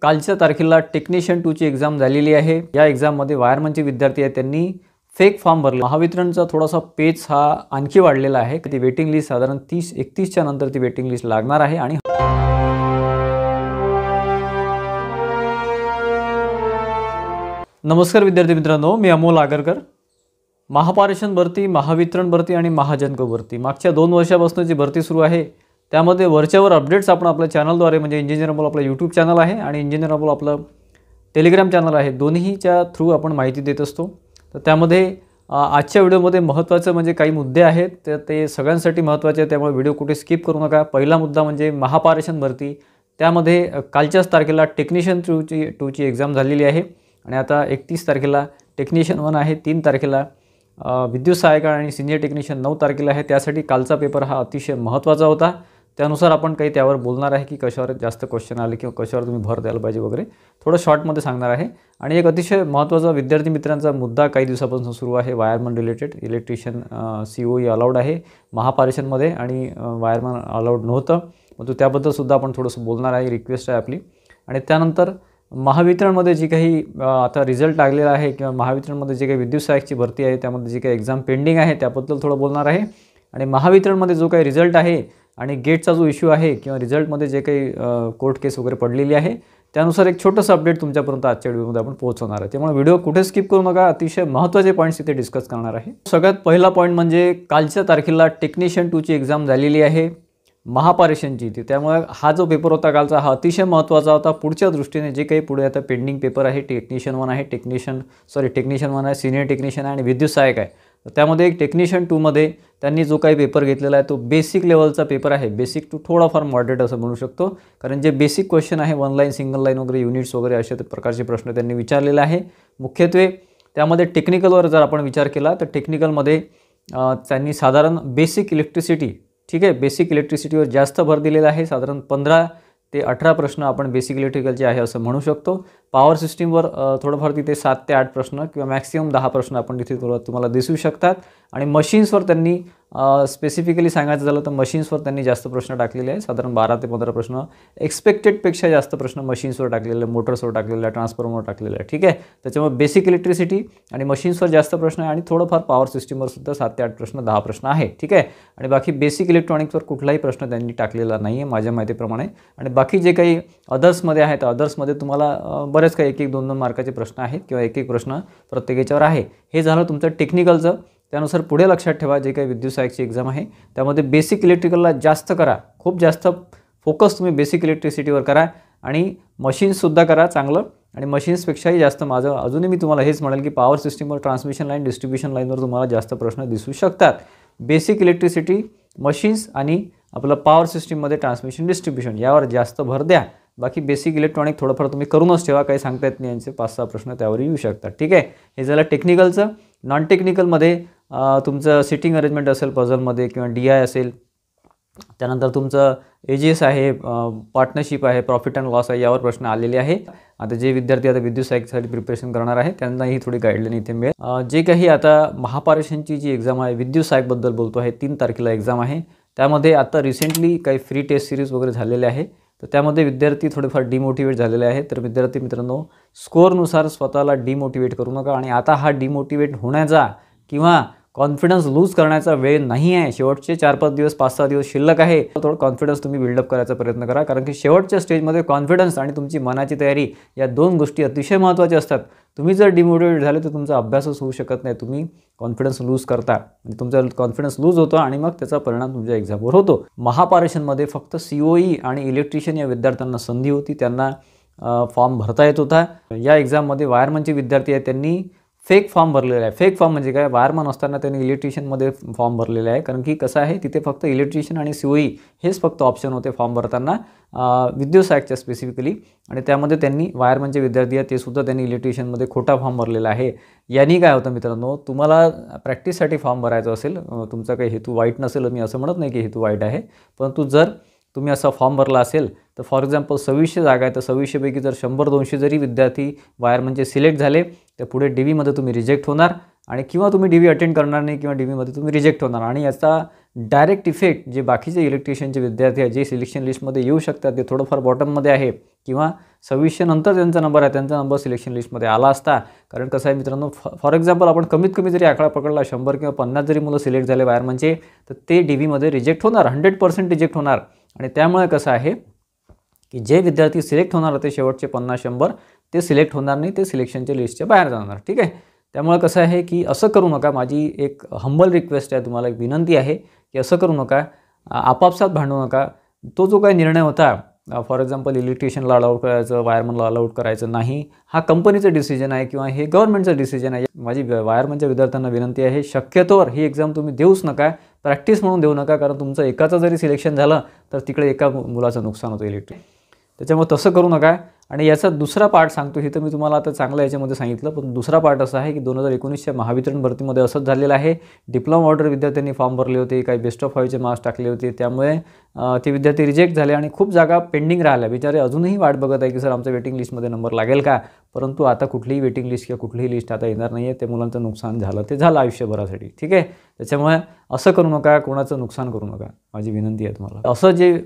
कालच्या तारखेला टेक्निशियन 2 ची एक्झाम झालेली आहे। या एक्झाममध्ये वायरमनचे विद्यार्थी आहेत त्यांनी फेक फॉर्म भरला। महावितरणचा थोडासा पेच हा आणखी वाढलेला आहे। ती वेटिंग लिस्ट साधारण 30-31 च्या नंतर ती वेटिंग लिस्ट लागणार आहे। आणि नमस्कार विद्यार्थी मित्रांनो, मी अमोल आगरकर। महापारेषण भरती, महावितरण भरती आणि महाजनको भरती मागच्या 2 वर्षापासून जी भरती सुरू आहे त्यामध्ये वरच्यावर अपडेट्स आपण आपल्या चॅनलद्वारे म्हणजे इंजिनियर अमोल आपला YouTube चॅनल आहे आणि इंजिनियर अमोल आपला टेलिग्राम चॅनल आहे, दोन्हीच्या थ्रू आपण माहिती देत असतो। तर त्यामध्ये आजच्या व्हिडिओमध्ये महत्त्वाचे म्हणजे काही मुद्दे आहेत, तर ते सगळ्यांसाठी महत्त्वाचे आहेत, त्यामुळे व्हिडिओ कुठे स्किप करू नका। पहिला मुद्दा म्हणजे महापारेषण भरती, त्यामध्ये कालच्याच तारखेला टेक्निशियन 2 ची एक्झाम झालेली आहे आणि आता 31 तारखेला टेक्निशियन 1 आहे, 3 तारखेला विद्युत सहाय्यक आणि सिनियर टेक्निशियन 9 तारखेला आहे। त्यासाठी कालचा पेपर हा अतिशय महत्त्वाचा होता। त्यानुसार आपण काही त्यावर बोलणार आहे की कशावर जास्त क्वेश्चन आले किंवा कशावर तुम्ही भर द्यायला पाहिजे वगैरे थोडं शॉर्टमध्ये सांगणार आहे। आणि एक अतिशय महत्त्वाचा विद्यार्थी मित्रांचा मुद्दा काही दिवसापासून सुरू आहे, wireman related. Electrician COE allowed आहे महापारेषणमध्ये आणि वायरमन अलाउड नव्हतं, मग त्याबद्दल सुद्धा आपण थोडंसं बोलणार आहे, रिक्वेस्ट आहे आपली। आणि त्यानंतर महावितरणमध्ये जी काही आता रिझल्ट लागलेला आहे किंवा महावितरणमध्ये जे काही विद्युत सहाय्यकची भरती आहे त्यामध्ये जी काही एक्झाम पेंडिंग आहे त्याबद्दल थोडं बोलणार आहे। आणि महावितरणमध्ये जो काही रिझल्ट आहे आणि गेटचा जो इश्यू आहे किंवा रिझल्टमध्ये जे काही कोर्ट केस वगैरे पडलेली आहे त्यानुसार एक छोटंसं अपडेट तुमच्यापर्यंत आजच्या व्हिडिओमध्ये आपण पोहोचवणार आहे। त्यामुळे व्हिडिओ कुठे स्किप करू नका, अतिशय महत्त्वाचे पॉईंट्स इथे डिस्कस करणार आहे। सगळ्यात पहिला पॉईंट म्हणजे कालच्या तारखेला टेक्निशियन 2 ची एक्झाम झालेली आहे महापारेषणची, त्यामुळे हा जो पेपर होता कालचा हा अतिशय महत्त्वाचा होता। पुढच्या दृष्टीने जे काही पुढे आता पेंडिंग पेपर आहे, टेक्निशियन 1 आहे, टेक्निशियन 1 आहे, सिनियर टेक्निशियन आहे आणि विद्युत सहाय्यक आहे। तर त्यामध्ये एक टेक्निशियन 2 मध्ये त्यांनी जो काही पेपर घेतलेला आहे तो बेसिक लेवलचा पेपर आहे, बेसिक टू थोडाफार मॉडरेट असं म्हणू शकतो, कारण जे बेसिक क्वेश्चन आहे 1 लाईन, सिंगल लाईन वगैरे युनिट्स वगैरे अशा प्रकारचे प्रश्न त्यांनी विचारलेले आहे। मुख्यत्वे त्यामध्ये टेक्निकलवर जर आपण विचार केला तर टेक्निकलमध्ये त्यांनी साधारण बेसिक इलेक्ट्रिसिटी, ठीक आहे, बेसिक इलेक्ट्रिसिटीवर जास्त भर दिलेला आहे। साधारण 15 ते 18 प्रश्न आपण बेसिक इलेक्ट्रिकलचे आहे असं म्हणू शकतो। पॉवर सिस्टीमवर थोडंफार तिथे 7 ते 8 प्रश्न किंवा मॅक्सिमम 10 प्रश्न आपण तिथे तुम्हाला दिसू शकतात। आणि मशीन्सवर त्यांनी स्पेसिफिकली सांगायचं झालं तर मशीन्सवर त्यांनी जास्त प्रश्न टाकलेले आहे, साधारण 12 ते 15 प्रश्न एक्सपेक्टेडपेक्षा जास्त प्रश्न मशीन्सवर टाकलेले, मोटर्सवर टाकलेले आहे, ट्रान्सफॉर्मरवर टाकलेले आहे, ठीक आहे। त्याच्यामुळे बेसिक इलेक्ट्रिसिटी आणि मशीन्सवर जास्त प्रश्न आहे आणि थोडंफार पॉवर सिस्टीमवर सुद्धा 7 ते 8 प्रश्न, 10 प्रश्न आहे, ठीक आहे। आणि बाकी बेसिक इलेक्ट्रॉनिक्सवर कुठलाही प्रश्न त्यांनी टाकलेला नाही आहे माझ्या माहितीप्रमाणे। आणि बाकी जे काही अदर्समध्ये आहेत, अदर्समध्ये तुम्हाला बरेच काही 1-1, 2-2 मार्काचे प्रश्न आहेत किंवा 1-1 प्रश्न प्रत्येक याच्यावर आहे। हे झालं तुमचं टेक्निकलचं। त्यानुसार पुढे लक्षात ठेवा जे काही विद्युत सहाय्यकची एक्झाम आहे त्यामध्ये बेसिक इलेक्ट्रिकलला जास्त करा, खूप जास्त फोकस तुम्ही बेसिक इलेक्ट्रिसिटीवर करा आणि मशीन्ससुद्धा करा चांगलं। आणि मशीन्सपेक्षाही जास्त माझं अजूनही मी तुम्हाला हेच म्हणेल की पॉवर सिस्टीमवर, ट्रान्समिशन लाईन, डिस्ट्रीब्युशन लाईनवर तुम्हाला जास्त प्रश्न दिसू शकतात। बेसिक इलेक्ट्रिसिटी, मशीन्स आणि आपलं पॉवर सिस्टीममध्ये ट्रान्समिशन, डिस्ट्रीब्युशन यावर जास्त भर द्या। बाकी बेसिक इलेक्ट्रॉनिक थोडंफार तुम्ही करूनच ठेवा, काही सांगता येत नाही, यांचे 5-6 प्रश्न त्यावर येऊ शकतात, ठीक आहे। हे झालं टेक्निकलचं। नॉन टेक्निकलमध्ये तुमचं सिटिंग अरेंजमेंट असेल पझलमध्ये किंवा DI असेल, त्यानंतर तुमचं AGS आहे, पार्टनरशिप आहे, प्रॉफिट अँड लॉस आहे, यावर प्रश्न आलेले आहे। आता जे विद्यार्थी आता विद्युत सहाय्यकसाठी प्रिपरेशन करणार आहे त्यांनाही थोडी गाईडलाईन इथे मिळेल। जे काही आता महापारेषणची जी एक्झाम आहे, विद्युत सहाय्यकबद्दल बोलतो आहे, 3 तारखेला एक्झाम आहे। त्यामध्ये आता रिसेंटली काही फ्री टेस्ट सिरीज वगैरे झालेले आहे, तर त्यामध्ये विद्यार्थी थोडेफार डिमोटिवेट झालेले आहेत। तर विद्यार्थी मित्रांनो, स्कोअरनुसार स्वतःला डिमोटिवेट करू नका आणि आता हा डिमोटिवेट होण्याचा किंवा कॉन्फिडन्स लूज करण्याचा वेळ नाही आहे। शेवटचे 4-5 दिवस, 5-6 दिवस शिल्लक आहे, थोडं कॉन्फिडन्स तुम्ही बिल्डअप करायचा प्रयत्न करा, कारण की शेवटच्या स्टेजमध्ये कॉन्फिडन्स आणि तुमची मनाची तयारी या 2 गोष्टी अतिशय महत्त्वाच्या असतात। तुम्ही जर डिमोटिवेट झाले तर तुमचा अभ्यासच होऊ शकत नाही, तुम्ही कॉन्फिडन्स लूज करता, म्हणजे तुमचा कॉन्फिडन्स लूज होतो आणि मग त्याचा परिणाम तुमच्या एक्झामवर होतो। महापारेषणमध्ये फक्त COE आणि इलेक्ट्रिशियन या विद्यार्थ्यांना संधी होती, त्यांना फॉर्म भरता येत होता। या एक्झाममध्ये वायरमनचे विद्यार्थी आहेत त्यांनी फेक फॉर्म भरलेला आहे। फेक फॉर्म म्हणजे काय, वायरमन असताना त्यांनी इलेक्ट्रिशियनमध्ये फॉर्म भरलेला आहे, कारण की कसं आहे तिथे फक्त इलेक्ट्रिशियन आणि COE हेच फक्त ऑप्शन होते फॉर्म भरताना विद्युत सहाय्यकच्या स्पेसिफिकली। आणि त्यामध्ये त्यांनी वायरमनचे विद्यार्थी आहेत ते सुद्धा त्यांनी इलेक्ट्रिशियनमध्ये खोटा फॉर्म भरलेला आहे। यांनी काय होतं मित्रांनो, तुम्हाला प्रॅक्टिससाठी फॉर्म भरायचा असेल, तुमचा काही हेतू वाईट नसेल, मी असं म्हणत नाही की हेतू वाईट आहे, परंतु जर तुम्ही असा फॉर्म भरला असेल तर फॉर एक्झाम्पल 2600 जागा आहे, तर 2600 पैकी जर 100-200 जरी विद्यार्थी वायरमनचे सिलेक्ट झाले तर पुढे DV तुम्ही रिजेक्ट होणार आणि किंवा तुम्ही DV अटेंड करणार नाही किंवा DV तुम्ही रिजेक्ट होणार। आणि याचा डायरेक्ट इफेक्ट जे बाकीचे इलेक्ट्रिशियनचे विद्यार्थी आहेत जे सिलेक्शन लिस्टमध्ये येऊ शकतात ते थोडंफार बॉटममध्ये आहे किंवा 2600 नंतर त्यांचा नंबर आहे, त्यांचा नंबर सिलेक्शन लिस्टमध्ये आला असता. कारण कसं आहे मित्रांनो, फॉर एक्झाम्पल आपण कमीत कमी जरी आकडा पकडला 100 किंवा 50 जरी मुलं सिलेक्ट झाले वायरमनचे, तर ते DVमध्ये रिजेक्ट होणार, 100% रिजेक्ट होणार. आणि त्यामुळे कसं आहे की जे विद्यार्थी सिलेक्ट होणार होते शेवटचे 50-100 ते सिलेक्ट होणार नाही, ते सिलेक्शनच्या लिस्टच्या बाहेर जाणार. ठीक आहे. त्यामुळे कसं आहे की असं करू नका. माझी एक हंबल रिक्वेस्ट आहे, तुम्हाला एक विनंती आहे की असं करू नका, आपापसात भांडू नका. तो जो काही निर्णय होता, फॉर एक्झाम्पल इलेक्ट्रिशियनला अलाउड करायचं, वायरमनला अलाउड करायचं नाही, हा कंपनीचा डिसिजन आहे किंवा हे गव्हर्नमेंटचं डिसिजन आहे. माझी वायरमनच्या विद्यार्थ्यांना विनंती आहे, शक्यतोवर ही एक्झाम तुम्ही देऊच नका, प्रॅक्टिस म्हणून देऊ नका. कारण तुमचं एकाचं जरी सिलेक्शन झालं तर तिकडे एका मुलाचं नुकसान होतं इलेक्ट्रिक. त्याच्यामुळे तसं करू नका. आणि याचा दुसरा पार्ट सांगतो, हे तर मी तुम्हाला आता चांगलं याच्यामध्ये सांगितलं, पण दुसरा पार्ट असा आहे की 2019च्या महावितरण भरतीमध्ये असंच झालेलं आहे. डिप्लोमा ऑर्डर विद्यार्थ्यांनी फॉर्म भरले होते, काही बेस्ट ऑफ 5चे मार्क्स टाकले होते, त्यामुळे ते विद्यार्थी रिजेक्ट झाले आणि खूप जागा पेंडिंग राहिल्या. बिचारे अजूनही वाट बघत आहे की सर आमच्या वेटिंग लिस्टमध्ये नंबर लागेल का. परंतु आता कुठलीही वेटिंग लिस्ट किंवा कुठलीही लिस्ट आता येणार नाही आहे. ते मुलांचं नुकसान झालं, ते झालं आयुष्यभरासाठी. ठीक आहे. त्याच्यामुळे असं करू नका, कोणाचं नुकसान करू नका, माझी विनंती आहे तुम्हाला.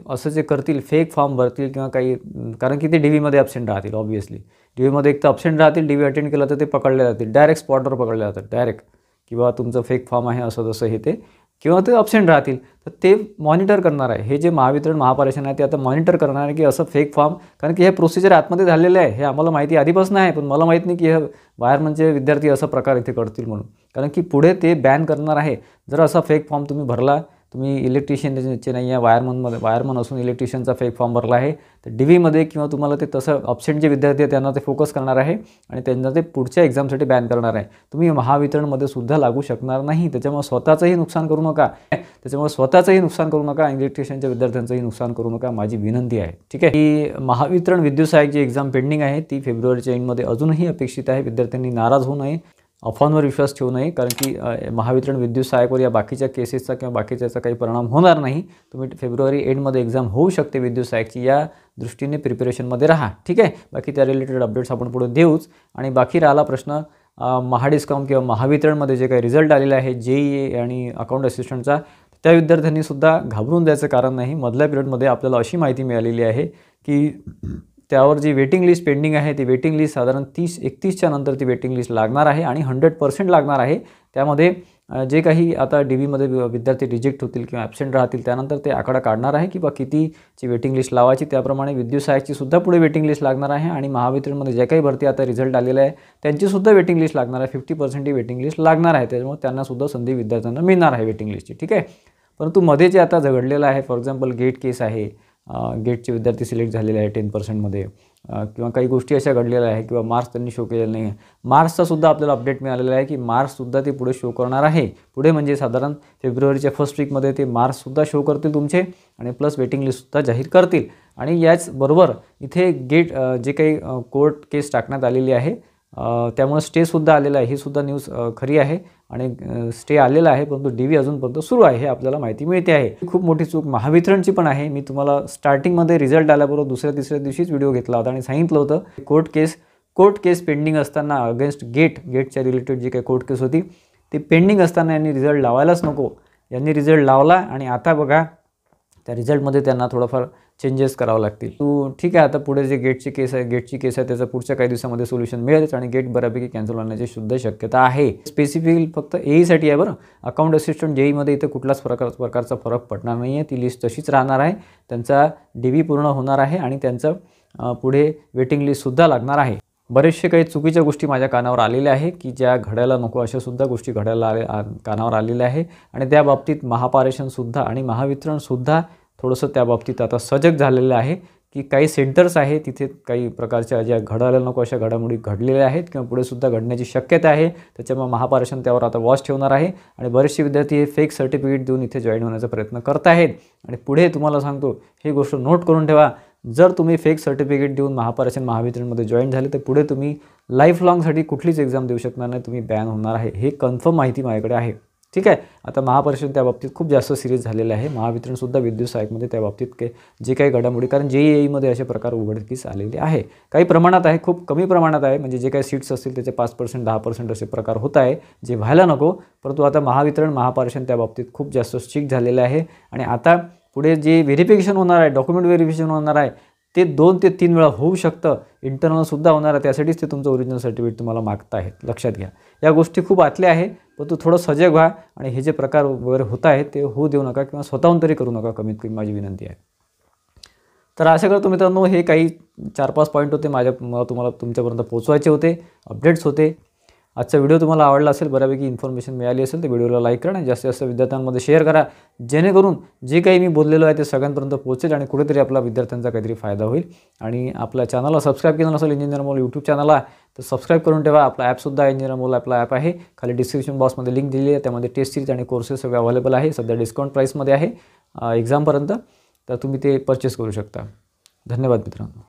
असं जे करतील, फेक फॉर्म भरतील किंवा काही, कारण की ते DVमध्ये ॲब्सेंट राहतील. ऑब्व्हियसली DVमध्ये एक तर ॲब्सेंट राहतील, DV अटेंड केलं तर ते पकडले जातील, डायरेक्ट स्पॉटवर पकडले जातात डायरेक्ट, किंवा तुमचं फेक फॉर्म आहे असं तसं हे ते, किंवा ते ॲब्सेंट राहतील. तर ते मॉनिटर करणार आहे, हे जे महावितरण महापारेषण आहे ते आता मॉनिटर करणार आहे की असं फेक फॉर्म, कारण की हे प्रोसिजर आतमध्ये झालेलं आहे, हे आम्हाला माहिती आधीपासून आहे, पण मला माहीत नाही की हे वायरमनचे विद्यार्थी असा प्रकार इथे करतील म्हणून. कारण की पुढे ते बॅन करणार आहे. जर असा फेक फॉर्म तुम्ही भरला, तुम्ही इलेक्ट्रिशियनचे नाही आहे, वायरमन असून इलेक्ट्रिशियनचा फेक फॉर्म भरला आहे, तर DVमध्ये किंवा तुम्हाला ते तसं ॲब्सेंट जे विद्यार्थी आहेत त्यांना ते फोकस करणार आहे आणि त्यांना ते पुढच्या एक्झामसाठी बॅन करणार आहे. तुम्ही महावितरणमध्ये सुद्धा लागू शकणार नाही. त्याच्यामुळे स्वतःचंही नुकसान करू नका, इलेक्ट्रिशियनच्या विद्यार्थ्यांचंही नुकसान करू नका, माझी विनंती आहे. ठीक आहे. ही महावितरण विद्युत सहाय्यकची एक्झाम पेंडिंग आहे, ती फेब्रुवारीच्या एंडमध्ये अजूनही अपेक्षित आहे. विद्यार्थ्यांनी नाराज होऊ नये, अफवांवर विश्वास ठेवू नये, कारण की महावितरण विद्युत सहाय्यकवर या बाकीच्या केसेसचा किंवा बाकीच्याचा काही परिणाम होणार नाही. तुम्ही फेब्रुवारी एंडमध्ये एक्झाम होऊ शकते विद्युत सहाय्यकची, या दृष्टीने प्रिपरेशनमध्ये राहा. ठीक आहे. बाकी त्या रिलेटेड अपडेट्स आपण पुढे देऊच. आणि बाकी राहिला प्रश्न महाडिस्कॉम किंवा महावितरणमध्ये जे काही रिझल्ट आलेले आहे JEE आणि अकाउंट असिस्टंटचा, त्या विद्यार्थ्यांनी सुद्धा घाबरून जायचं कारण नाही. मधल्या पिरियडमध्ये आपल्याला अशी माहिती मिळालेली आहे की त्यावर जी वेटिंग लिस्ट पेंडिंग आहे, ती वेटिंग लिस्ट साधारण 30-31च्या नंतर ती वेटिंग लिस्ट लागणार आहे आणि 100% लागणार आहे. त्यामध्ये जे काही आता DVमध्ये विद्यार्थी रिजेक्ट होतील किंवा ॲब्सेंट राहतील, त्यानंतर ते आकडा काढणार आहे की बा कितीची वेटिंग लिस्ट लावायची. त्याप्रमाणे विद्युत सहाय्यकची सुद्धा पुढे वेटिंग लिस्ट लागणार आहे आणि महावितरणमध्ये जे काही भरती आता रिझल्ट आलेला आहे त्यांचीसुद्धा वेटिंग लिस्ट लागणार आहे. 50% ही वेटिंग लिस्ट लागणार आहे. त्याच्यामुळे त्यांनासुद्धा संधी विद्यार्थ्यांना मिळणार आहे वेटिंग लिस्टची. ठीक आहे. परंतु मध्ये जे आता घडलेलं आहे, फॉर एक्झाम्पल गेट केस आहे, गेटचे विद्यार्थी सिलेक्ट झालेले आहे 10%मध्ये, किंवा काही गोष्टी अशा घडलेल्या आहे, किंवा मार्क्स त्यांनी शो केलेले नाही आहे. मार्क्सचा सुद्धा आपल्याला अपडेट मिळालेला आहे की मार्क्ससुद्धा ते पुढे शो करणार आहे. पुढे म्हणजे साधारण फेब्रुवारीच्या फर्स्ट वीकमध्ये ते मार्क्ससुद्धा शो करतील तुमचे, आणि प्लस वेटिंग लिस्टसुद्धा जाहीर करतील. आणि याचबरोबर इथे गेट जे काही कोर्ट केस टाकण्यात आलेली आहे, त्यामुळे स्टेसुद्धा आलेला आहे. ही सुद्धा न्यूज खरी आहे आणि स्टे आलेला आहे, परंतु DV अजूनपर्यंत सुरू आहे, हे आपल्याला माहिती मिळते आहे. खूप मोठी चूक महावितरणची पण आहे. मी तुम्हाला स्टार्टिंगमध्ये रिझल्ट आल्याबरोबर दुसऱ्या-तिसऱ्या दिवशीच व्हिडिओ घेतला होता आणि सांगितलं होतं कोर्ट केस पेंडिंग असताना अगेन्स्ट गेटच्या रिलेटेड जी काही कोर्ट केस होती ती पेंडिंग असताना यांनी रिझल्ट लावायलाच नको. यांनी रिझल्ट लावला आणि आता बघा त्या रिझल्टमध्ये त्यांना थोडंफार चेंजेस करावं लागतील. ठीक आहे. आता पुढे जे गेटची केस आहे त्याचं पुढच्या काही दिवसामध्ये सोल्युशन मिळेलच आणि गेट बऱ्यापैकी कॅन्सल होण्याची शुद्ध शक्यता आहे. स्पेसिफिक फक्त AEसाठी आहे बरं. अकाउंट असिस्टंट JEEमध्ये इथे कुठलाच प्रकारचा फरक पडणार नाही आहे. ती लिस्ट तशीच राहणार आहे. त्यांचा DV पूर्ण होणार आहे आणि त्यांचं पुढे वेटिंग लिस्टसुद्धा लागणार आहे. बरेचसे काही चुकीच्या गोष्टी माझ्या कानावर आलेल्या आहे की ज्या घडायला नको अशासुद्धा गोष्टी घडायला कानावर आलेल्या आहे आणि त्या बाबतीत महापारेषणसुद्धा आणि महावितरणसुद्धा थोडंसं त्या बाबतीत आता सजग झालेलं आहे की काही सेंटर्स आहे तिथे काही प्रकारच्या ज्या घडायला नको अशा घडामोडी घडलेल्या आहेत किंवा पुढे सुद्धा घडण्याची शक्यता आहे. त्याच्यामुळे महापारेषण त्यावर आता वॉच ठेवणार आहे आणि बरेचसे विद्यार्थी हे फेक सर्टिफिकेट देऊन इथे जॉईन होण्याचा प्रयत्न करत आहेत. आणि पुढे तुम्हाला सांगतो, ही गोष्ट नोट करून ठेवा, जर तुम्ही फेक सर्टिफिकेट देऊन महापारेषण महावितरणमध्ये जॉईन झाले तर पुढे तुम्ही लाईफ लॉंगसाठी कुठलीच एक्झाम देऊ शकणार नाही, तुम्ही बॅन होणार आहे. हे कन्फर्म माहिती माझ्याकडे आहे. ठीक आहे. आता महापारेषण त्या बाबतीत खूप जास्त सिरियस झालेलं आहे. महावितरणसुद्धा विद्युत सहाय्यकमध्ये त्या बाबतीत जे काही घडामोडी, कारण JEEमध्ये असे प्रकार उघडकीस आलेले आहे. काही प्रमाणात आहे, खूप कमी प्रमाणात आहे, म्हणजे जे काही सीट्स असतील त्याचे 5% 10% असे प्रकार होत आहे, जे व्हायला नको. परंतु आता महावितरण महापारेषण त्या बाबतीत खूप जास्त स्ट्रिक्ट झालेलं आहे आणि आता पुढे जे व्हेरिफिकेशन होणार आहे, डॉक्युमेंट व्हेरिफिकेशन होणार आहे, ते 2 ते 3 वेळा होऊ शकतं, इंटरनलसुद्धा होणार आहे. त्यासाठीच ते तुमचं ओरिजिनल सर्टिफिकेट तुम्हाला मागत आहेत, लक्षात घ्या. या गोष्टी खूप आतल्या आहे, पण तू थोडं सजग व्हा आणि हे जे प्रकार वगैरे होत आहेत ते होऊ देऊ नका किंवा स्वतःहून तरी करू नका, कमीत कमी माझी विनंती आहे. तर आशा करतो मित्रांनो हे काही 4-5 पॉईंट होते मला तुम्हाला तुमच्यापर्यंत पोहोचवायचे होते, अपडेट्स होते. आजचा व्हिडिओ तुम्हाला आवडला असेल, बऱ्यापैकी इन्फॉर्मेशन मिळाली असेल तर व्हिडिओला लाईक करा आणि जास्तीत जास्त विद्यार्थ्यांमध्ये शेअर करा, जेणेकरून जे काही मी बोललेलो आहे ते सगळ्यांपर्यंत पोहोचेल आणि कुठेतरी आपला विद्यार्थ्यांचा काहीतरी फायदा होईल. आणि आपल्या चॅनलला सबस्क्राईब केलं नसेल इंजिनियर अमोल यूट्यूब चॅनलला तर सबस्क्राईब करून ठेवा. आपला ॲपसुद्धा इंजिनियर अमोल आपला ॲप आहे, खाली डिस्क्रिप्शन बॉक्समध्ये लिंक दिलेली आहे. त्यामध्ये टेस्ट सिरीज आणि कोर्सेस सगळे अवेलेबल आहे, सध्या डिस्काउंट प्राईसमध्ये आहे एक्झामपर्यंत, तर तुम्ही ते परचेस करू शकता. धन्यवाद मित्रांनो.